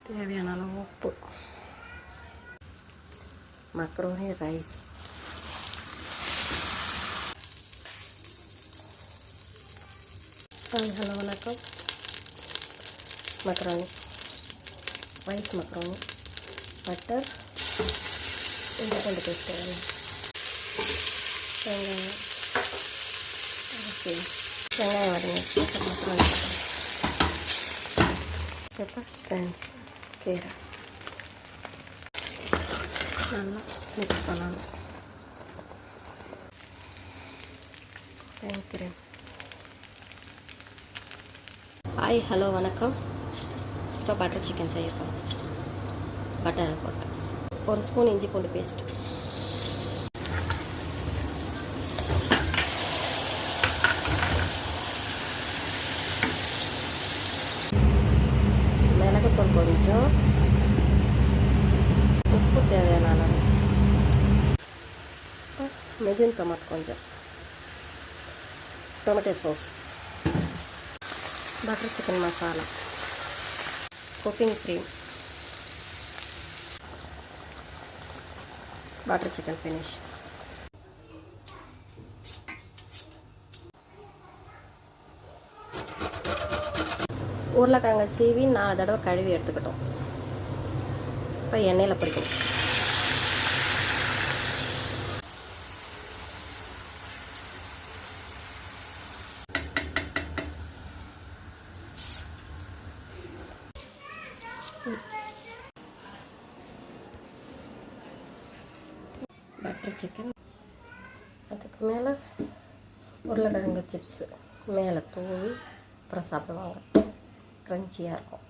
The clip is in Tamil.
தேவையான அளவு உப்பு, மக்ரோனி ரைஸ், ஹலோ வணக்கம். மக்ரோனி ரைஸ், மக்ரோனி, பட்டர், இஞ்சி பூண்டு பேஸ்ட், வெங்காயம், வெங்காயம் வதங்கி மக்ரோனி, பெப்பர், ஸ்பைன்ஸ், கீரை நல்லா மிக்ஸ் பண்ணணும். தேங்க்யூ. ஹாய், ஹலோ வணக்கம். இப்போ பட்டர் சிக்கன் செய்யணும். பட்டரை போட்டு 1 ஸ்பூன் இஞ்சி பூண்டு பேஸ்ட், மிளகுத்தூள் கொஞ்சம், உப்பு தேவையான அளவு, மெஜின் டொமேட்டோ கொஞ்சம், tomato sauce, butter chicken masala, cooking cream, butter chicken finish. உருளைக்கிழங்கு சீவி 4 தடவை கழுவி எடுத்துக்கிட்டோம். இப்போ எண்ணெயில் பொரிக்கணும். பட்டர் சிக்கன், அதுக்கு மேலே உருளைக்கிழங்கு சிப்ஸு மேலே தூவி அப்புறம் சாப்பிடுவாங்க. க்ரன்ச்சியாக இருக்கும்.